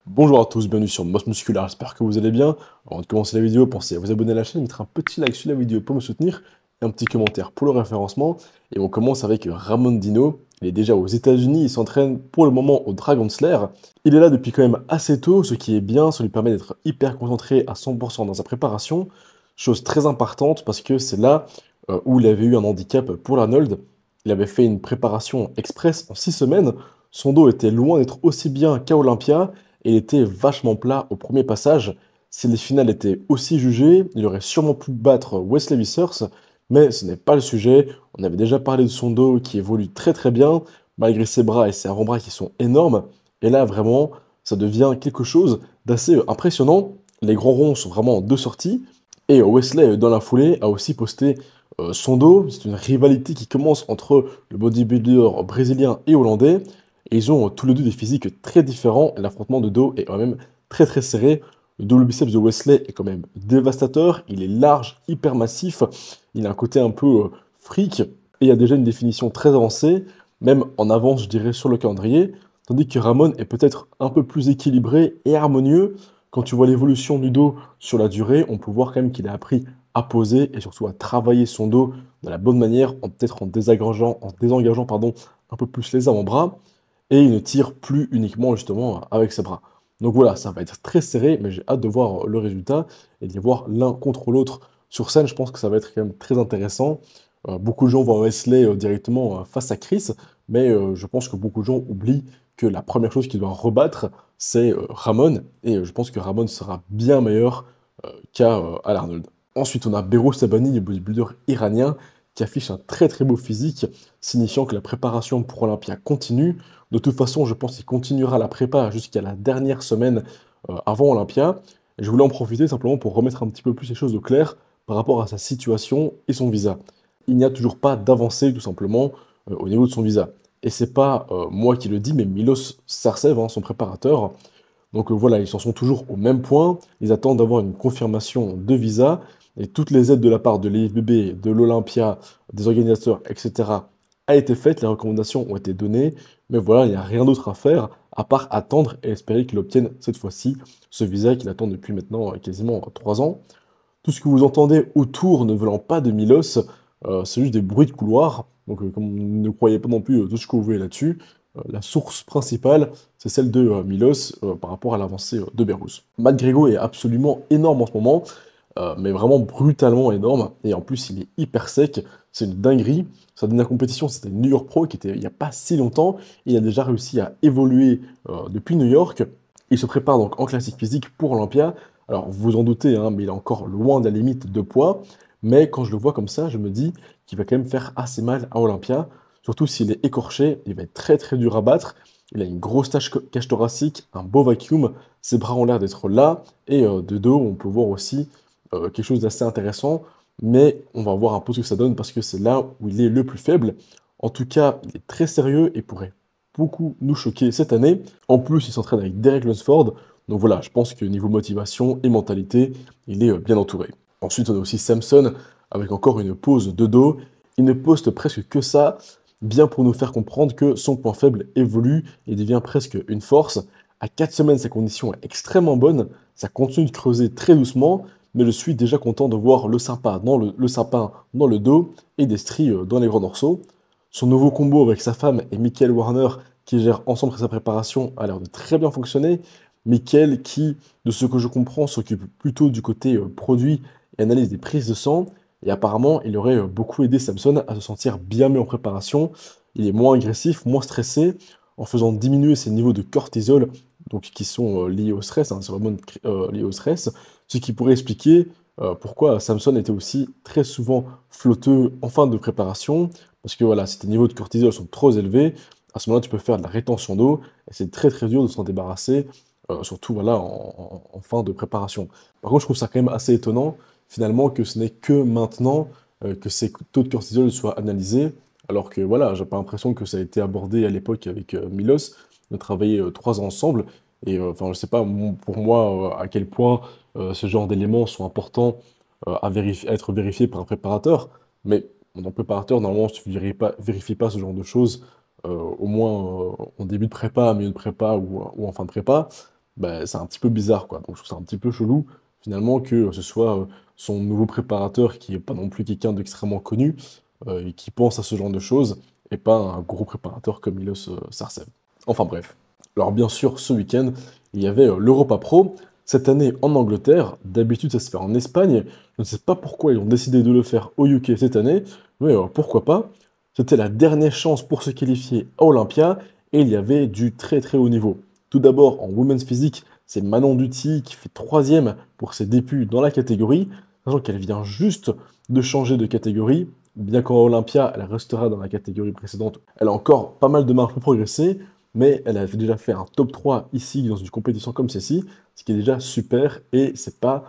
Bonjour à tous, bienvenue sur Moss Musculaire, j'espère que vous allez bien. Avant de commencer la vidéo, pensez à vous abonner à la chaîne, mettre un petit like sur la vidéo pour me soutenir et un petit commentaire pour le référencement. Et on commence avec Ramon Dino. Il est déjà aux États-Unis, il s'entraîne pour le moment au Dragon Slayer. Il est là depuis quand même assez tôt, ce qui est bien, ça lui permet d'être hyper concentré à 100% dans sa préparation. Chose très importante parce que c'est là où il avait eu un handicap pour l'Arnold. Il avait fait une préparation express en 6 semaines. Son dos était loin d'être aussi bien qu'à Olympia. Et il était vachement plat au premier passage. Si les finales étaient aussi jugées, il aurait sûrement pu battre Wesley Vissers, mais ce n'est pas le sujet. On avait déjà parlé de son dos qui évolue très très bien, malgré ses bras et ses avant-bras qui sont énormes. Et là, vraiment, ça devient quelque chose d'assez impressionnant. Les grands ronds sont vraiment en deux sorties. Et Wesley, dans la foulée, a aussi posté son dos. C'est une rivalité qui commence entre le bodybuilder brésilien et hollandais. Et ils ont tous les deux des physiques très différents. Et l'affrontement de dos est quand même très très serré. Le double biceps de Wesley est quand même dévastateur. Il est large, hyper massif. Il a un côté un peu freak. Et il y a déjà une définition très avancée, même en avance, je dirais, sur le calendrier. Tandis que Ramon est peut-être un peu plus équilibré et harmonieux. Quand tu vois l'évolution du dos sur la durée, on peut voir quand même qu'il a appris à poser et surtout à travailler son dos de la bonne manière, peut-être en désengageant pardon, un peu plus les avant-bras. Et il ne tire plus uniquement justement avec ses bras. Donc voilà, ça va être très serré, mais j'ai hâte de voir le résultat et d'y voir l'un contre l'autre sur scène. Je pense que ça va être quand même très intéressant. Beaucoup de gens vont Wesley directement face à Chris, mais je pense que beaucoup de gens oublient que la première chose qu'il doit rebattre, c'est Ramon, et je pense que Ramon sera bien meilleur qu'à Arnold. Ensuite, on a Behrouz Tabani, le bodybuilder iranien, qui affiche un très très beau physique, signifiant que la préparation pour Olympia continue. De toute façon, je pense qu'il continuera la prépa jusqu'à la dernière semaine avant Olympia. Et je voulais en profiter simplement pour remettre un petit peu plus les choses au clair par rapport à sa situation et son visa. Il n'y a toujours pas d'avancée tout simplement au niveau de son visa. Et c'est pas moi qui le dis, mais Milos Sarcev, son préparateur. Donc voilà, ils en sont toujours au même point. Ils attendent d'avoir une confirmation de visa. Et toutes les aides de la part de l'IFBB, de l'Olympia, des organisateurs, etc., a été faite. Les recommandations ont été données. Mais voilà, il n'y a rien d'autre à faire à part attendre et espérer qu'il obtienne cette fois-ci ce visa qu'il attend depuis maintenant quasiment 3 ans. Tout ce que vous entendez autour ne venant pas de Milos, c'est juste des bruits de couloir. Donc ne croyez pas non plus tout ce que vous voulez là-dessus. La source principale, c'est celle de Milos par rapport à l'avancée de Behrouz. Matt Grego est absolument énorme en ce moment, mais vraiment brutalement énorme. Et en plus, il est hyper sec. C'est une dinguerie. Sa dernière compétition, c'était New York Pro, qui était il n'y a pas si longtemps. Il a déjà réussi à évoluer depuis New York. Il se prépare donc en classique physique pour Olympia. Alors, vous vous en doutez, mais il est encore loin de la limite de poids. Mais quand je le vois comme ça, je me dis qu'il va quand même faire assez mal à Olympia. Surtout s'il est écorché, il va être très très dur à battre. Il a une grosse cage thoracique, un beau vacuum. Ses bras ont l'air d'être là. Et de dos, on peut voir aussi quelque chose d'assez intéressant. Mais on va voir un peu ce que ça donne parce que c'est là où il est le plus faible. En tout cas, il est très sérieux et pourrait beaucoup nous choquer cette année. En plus, il s'entraîne avec Derek Lunsford. Donc voilà, je pense que niveau motivation et mentalité, il est bien entouré. Ensuite, on a aussi Samson avec encore une pose de dos. Il ne poste presque que ça, bien pour nous faire comprendre que son point faible évolue et devient presque une force. À 4 semaines, sa condition est extrêmement bonne. Ça continue de creuser très doucement, mais je suis déjà content de voir le sapin dans le dos et des stries dans les grands morceaux. Son nouveau combo avec sa femme et Michael Warner, qui gèrent ensemble sa préparation, a l'air de très bien fonctionner. Michael, qui, de ce que je comprends, s'occupe plutôt du côté produit et analyse des prises de sang. Et apparemment, il aurait beaucoup aidé Samson à se sentir bien mieux en préparation. Il est moins agressif, moins stressé, en faisant diminuer ses niveaux de cortisol, donc qui sont liés au stress, c'est vraiment lié au stress, ce qui pourrait expliquer pourquoi Samson était aussi très souvent flotteux en fin de préparation, parce que voilà, si tes niveaux de cortisol sont trop élevés, à ce moment-là, tu peux faire de la rétention d'eau, et c'est très très dur de s'en débarrasser, surtout voilà, en fin de préparation. Par contre, je trouve ça quand même assez étonnant, finalement, que ce n'est que maintenant que ces taux de cortisol soient analysés, alors que voilà, j'ai pas l'impression que ça a été abordé à l'époque avec Milos. On a travaillé 3 ans ensemble, et enfin, je sais pas pour moi à quel point ce genre d'éléments sont importants à être vérifié par un préparateur. Mais en préparateur, normalement, si tu ne vérifies pas ce genre de choses, au moins en début de prépa, milieu de prépa ou en fin de prépa, bah, c'est un petit peu bizarre, quoi. Donc je trouve ça un petit peu chelou, finalement, que ce soit son nouveau préparateur, qui n'est pas non plus quelqu'un d'extrêmement connu, et qui pense à ce genre de choses, et pas un gros préparateur comme Milos Sarcev. Enfin bref. Alors bien sûr, ce week-end, il y avait l'Europa Pro. Cette année en Angleterre, d'habitude ça se fait en Espagne. Je ne sais pas pourquoi ils ont décidé de le faire au UK cette année, mais pourquoi pas. C'était la dernière chance pour se qualifier à Olympia, et il y avait du très très haut niveau. Tout d'abord, en Women's Physique, c'est Manon Duty qui fait troisième pour ses débuts dans la catégorie, sachant qu'elle vient juste de changer de catégorie. Bien qu'en Olympia, elle restera dans la catégorie précédente. Elle a encore pas mal de marge pour progresser, mais elle a déjà fait un top 3 ici dans une compétition comme celle-ci, ce qui est déjà super, et c'est pas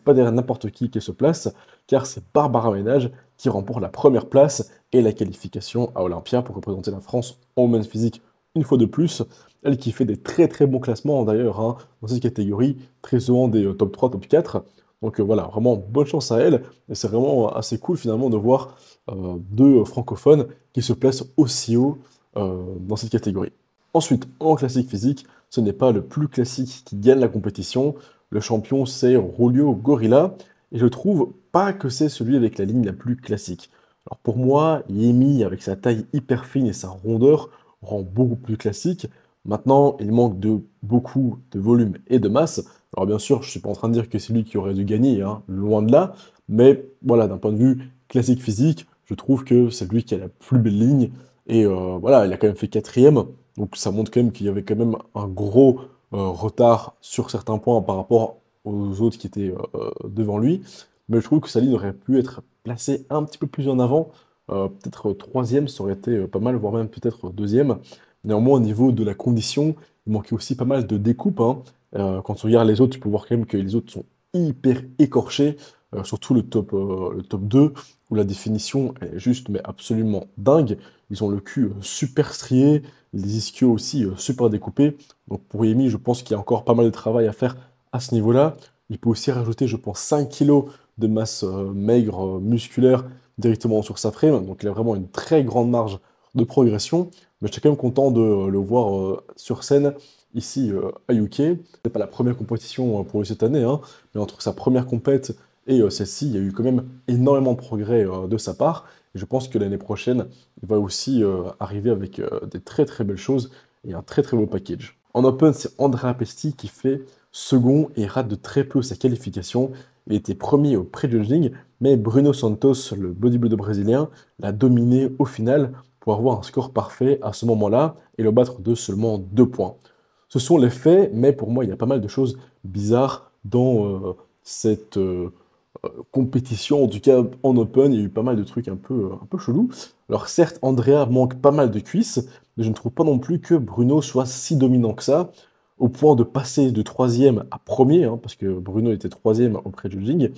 derrière n'importe qui se place, car c'est Barbara Ménage qui remporte la première place et la qualification à Olympia pour représenter la France en women's physique une fois de plus. Elle qui fait des très très bons classements d'ailleurs hein, dans cette catégorie, très souvent des top 3, top 4. Donc voilà, vraiment bonne chance à elle, et c'est vraiment assez cool finalement de voir deux francophones qui se placent aussi haut dans cette catégorie. Ensuite, en classique physique, ce n'est pas le plus classique qui gagne la compétition. Le champion, c'est Rolio Gorilla. Et je trouve pas que c'est celui avec la ligne la plus classique. Alors pour moi, Yemi, avec sa taille hyper fine et sa rondeur, rend beaucoup plus classique. Maintenant, il manque de beaucoup de volume et de masse. Alors bien sûr, je ne suis pas en train de dire que c'est lui qui aurait dû gagner, hein, loin de là. Mais voilà, d'un point de vue classique physique, je trouve que c'est lui qui a la plus belle ligne. Et voilà, il a quand même fait quatrième. Donc ça montre quand même qu'il y avait quand même un gros retard sur certains points par rapport aux autres qui étaient devant lui. Mais je trouve que sa ligne aurait pu être placée un petit peu plus en avant. Peut-être troisième, ça aurait été pas mal, voire même peut-être deuxième. Néanmoins, au niveau de la condition, il manquait aussi pas mal de découpe, hein. Quand tu regardes les autres, tu peux voir quand même que les autres sont hyper écorchés, surtout le top 2, où la définition est juste mais absolument dingue. Ils ont le cul super strié, les ischios aussi super découpés. Donc pour Yemi, je pense qu'il y a encore pas mal de travail à faire à ce niveau-là. Il peut aussi rajouter, je pense, 5 kilos de masse maigre musculaire directement sur sa frame. Donc il a vraiment une très grande marge de progression. Mais j'étais quand même content de le voir sur scène ici à UK. C'est pas la première compétition pour lui cette année, hein, mais entre sa première compète et celle-ci, il y a eu quand même énormément de progrès de sa part. Et je pense que l'année prochaine, il va aussi arriver avec des très très belles choses et un très très beau package. En Open, c'est Andrea Pesti qui fait second et rate de très peu sa qualification. Il était premier au pré-judging, mais Bruno Santos, le bodybuilder brésilien, l'a dominé au final pour avoir un score parfait à ce moment-là et le battre de seulement 2 points. Ce sont les faits, mais pour moi, il y a pas mal de choses bizarres dans cette compétition. En tout cas, en Open, il y a eu pas mal de trucs un peu chelous. Alors certes, Andrea manque pas mal de cuisses, mais je ne trouve pas non plus que Bruno soit si dominant que ça, au point de passer de troisième à premier, hein, parce que Bruno était troisième au pré-judging,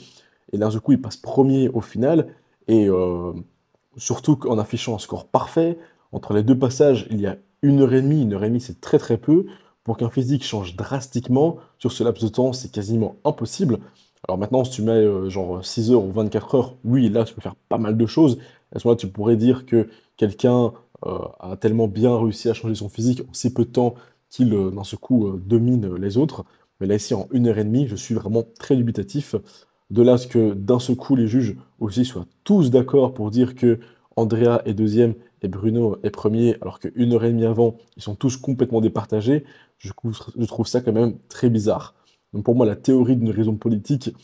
et là, du coup, il passe premier au final, et surtout qu'en affichant un score parfait, entre les deux passages, il y a une heure et demie, c'est très très peu. Pour qu'un physique change drastiquement, sur ce laps de temps, c'est quasiment impossible. Alors maintenant, si tu mets genre 6 heures ou 24 heures, oui, là, tu peux faire pas mal de choses. À ce moment-là, tu pourrais dire que quelqu'un a tellement bien réussi à changer son physique en si peu de temps qu'il, d'un seul coup, domine les autres. Mais là, ici, en une heure et demie, je suis vraiment très dubitatif. De là à ce que d'un seul coup, les juges aussi soient tous d'accord pour dire que Andrea est deuxième et Bruno est premier, alors qu'une heure et demie avant, ils sont tous complètement départagés, je trouve ça quand même très bizarre. Donc pour moi, la théorie d'une raison politique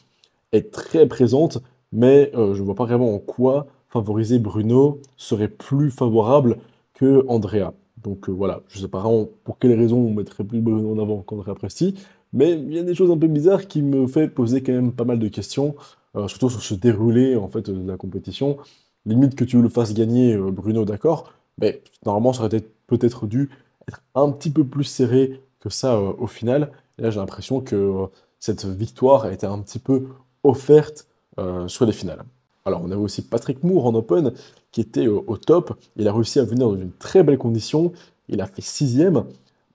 est très présente, mais je ne vois pas vraiment en quoi favoriser Bruno serait plus favorable que Andrea. Donc voilà, je ne sais pas vraiment pour quelles raisons on mettrait plus Bruno en avant qu'Andrea Presti, mais il y a des choses un peu bizarres qui me fait poser quand même pas mal de questions, surtout sur ce déroulé en fait de la compétition. Limite que tu le fasses gagner Bruno, d'accord, mais normalement ça aurait peut-être dû être un petit peu plus serré que ça au final. Et là j'ai l'impression que cette victoire a été un petit peu offerte sur les finales. Alors, on avait aussi Patrick Moore en Open qui était au top. Il a réussi à venir dans une très belle condition. Il a fait sixième.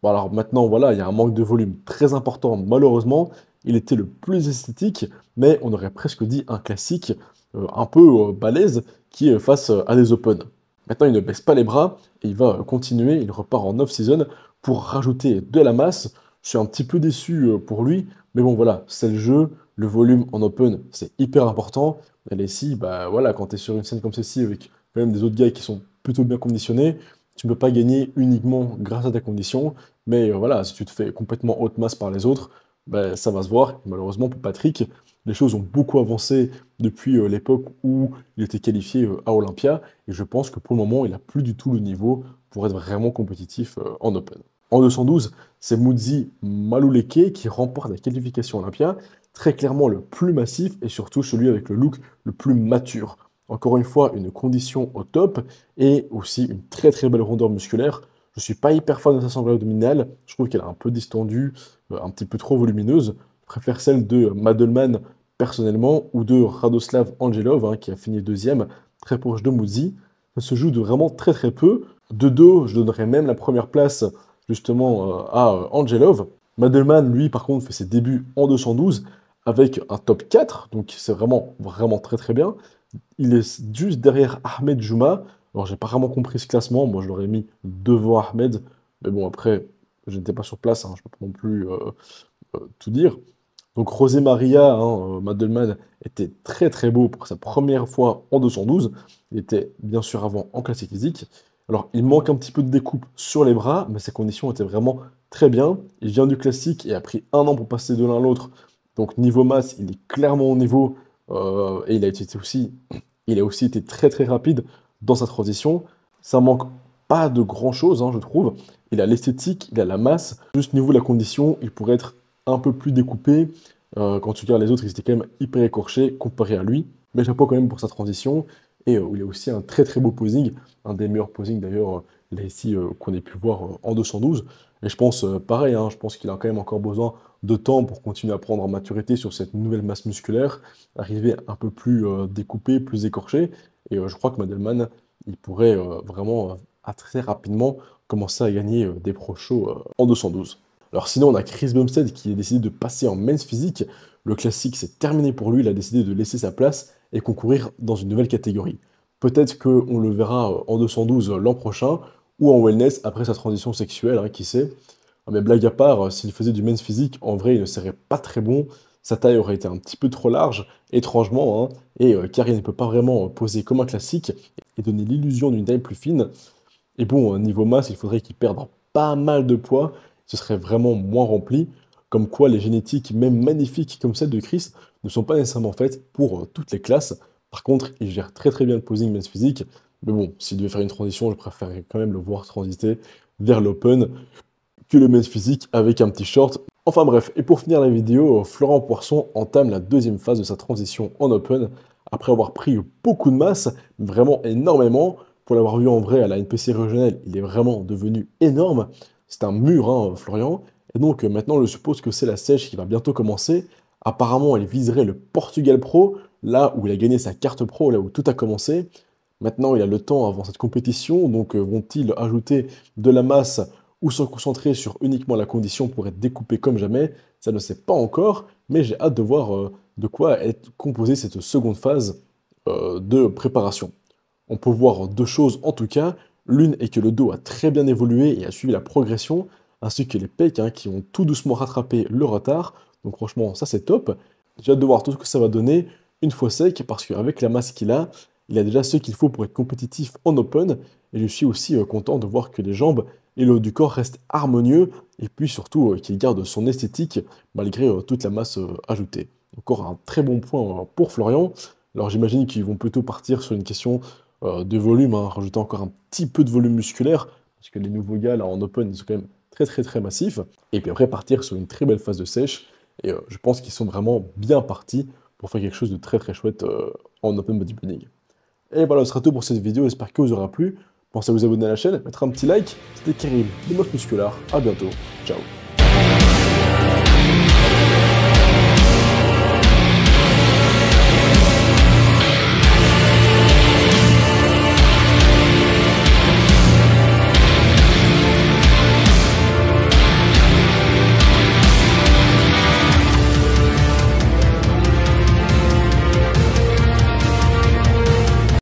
Bon, alors maintenant, voilà, il y a un manque de volume très important, malheureusement. il était le plus esthétique, mais on aurait presque dit un classique un peu balèze qui est face à des Open. Maintenant, il ne baisse pas les bras et il va continuer, il repart en off-season pour rajouter de la masse. Je suis un petit peu déçu pour lui, mais bon voilà, c'est le jeu, le volume en Open, c'est hyper important. Et ici, bah voilà, quand tu es sur une scène comme celle-ci avec quand même des autres gars qui sont plutôt bien conditionnés, tu ne peux pas gagner uniquement grâce à ta condition, mais voilà, si tu te fais complètement haute masse par les autres, bah, ça va se voir. Et malheureusement pour Patrick, les choses ont beaucoup avancé depuis l'époque où il était qualifié à Olympia, et je pense que pour le moment, il n'a plus du tout le niveau pour être vraiment compétitif en Open. En 212, c'est Mudzi Maluleke qui remporte la qualification Olympia, très clairement le plus massif et surtout celui avec le look le plus mature. Encore une fois, une condition au top et aussi une très très belle rondeur musculaire. Je ne suis pas hyper fan de sa sangle abdominale, je trouve qu'elle est un peu distendue, un petit peu trop volumineuse. Je préfère celle de Madelman personnellement ou de Radoslav Angelov qui a fini deuxième, très proche de Mudzi. Ça se joue de vraiment très très peu. De dos, je donnerais même la première place justement à Angelov. Madelman, lui, par contre, fait ses débuts en 212 avec un top 4, donc c'est vraiment, vraiment très très bien. Il est juste derrière Ahmed Juma. Alors, j'ai pas vraiment compris ce classement. Moi, je l'aurais mis devant Ahmed. Mais bon, après, je n'étais pas sur place. Je peux pas non plus tout dire. Donc, José Maria, Madelman, était très très beau pour sa première fois en 212. Il était bien sûr avant en classique physique. Alors, il manque un petit peu de découpe sur les bras, mais ses conditions étaient vraiment très bien. Il vient du classique et a pris un an pour passer de l'un à l'autre. Donc, niveau masse, il est clairement au niveau. Et il a aussi été très très rapide dans sa transition. Ça manque pas de grand chose, je trouve. Il a l'esthétique, il a la masse. Juste niveau de la condition, il pourrait être un peu plus découpé. Quand tu regardes les autres, ils étaient quand même hyper écorchés comparé à lui. Mais chapeau quand même pour sa transition. Et il a aussi un très très beau posing. Un des meilleurs posings d'ailleurs, là ici, qu'on ait pu voir en 212. Et je pense pareil, je pense qu'il a quand même encore besoin de temps pour continuer à prendre en maturité sur cette nouvelle masse musculaire, arriver un peu plus découpé, plus écorché. Et je crois que Madelman, il pourrait vraiment très rapidement commencer à gagner des pro shows en 212. Alors sinon, on a Chris Bumstead qui a décidé de passer en men's physique. Le classique, c'est terminé pour lui. Il a décidé de laisser sa place et concourir dans une nouvelle catégorie. Peut-être qu'on le verra en 212 l'an prochain ou en wellness après sa transition sexuelle, qui sait. Mais blague à part, s'il faisait du men's physique, en vrai, il ne serait pas très bon. Sa taille aurait été un petit peu trop large, étrangement, car il ne peut pas vraiment poser comme un classique et donner l'illusion d'une taille plus fine. Et bon, niveau masse, il faudrait qu'il perde pas mal de poids, ce serait vraiment moins rempli. Comme quoi, les génétiques, même magnifiques comme celle de Chris, ne sont pas nécessairement faites pour toutes les classes. Par contre, il gère très très bien le posing men's physique. Mais bon, s'il devait faire une transition, je préférerais quand même le voir transiter vers l'open que le men's physique avec un petit short. Enfin bref, et pour finir la vidéo, Florent Poisson entame la deuxième phase de sa transition en open, après avoir pris beaucoup de masse, vraiment énormément. Pour l'avoir vu en vrai à la NPC régionale, il est vraiment devenu énorme. C'est un mur, Florian. Et donc maintenant, je suppose que c'est la sèche qui va bientôt commencer. Apparemment, il viserait le Portugal Pro, là où il a gagné sa carte pro, là où tout a commencé. Maintenant, il a le temps avant cette compétition, donc vont-ils ajouter de la masse ou se concentrer sur uniquement la condition pour être découpé comme jamais? Ça ne sait pas encore, mais j'ai hâte de voir de quoi est composée cette seconde phase de préparation. On peut voir deux choses en tout cas. L'une est que le dos a très bien évolué et a suivi la progression, ainsi que les pecs qui ont tout doucement rattrapé le retard. Donc franchement, ça c'est top. J'ai hâte de voir tout ce que ça va donner une fois sec, parce qu'avec la masse qu'il a, il a déjà ce qu'il faut pour être compétitif en open. Et je suis aussi content de voir que les jambes et le haut du corps restent harmonieux, et puis surtout qu'il garde son esthétique malgré toute la masse ajoutée. Encore un très bon point pour Florian. Alors j'imagine qu'ils vont plutôt partir sur une question de volume, rajouter encore un petit peu de volume musculaire, parce que les nouveaux gars là en open, ils sont quand même très très très massifs. Et puis après partir sur une très belle phase de sèche, et je pense qu'ils sont vraiment bien partis pour faire quelque chose de très très chouette en open bodybuilding. Et voilà, ce sera tout pour cette vidéo, j'espère que vous aura plu. Pensez à vous abonner à la chaîne, mettre un petit like. C'était Karim de Moss Muscular, à bientôt, ciao.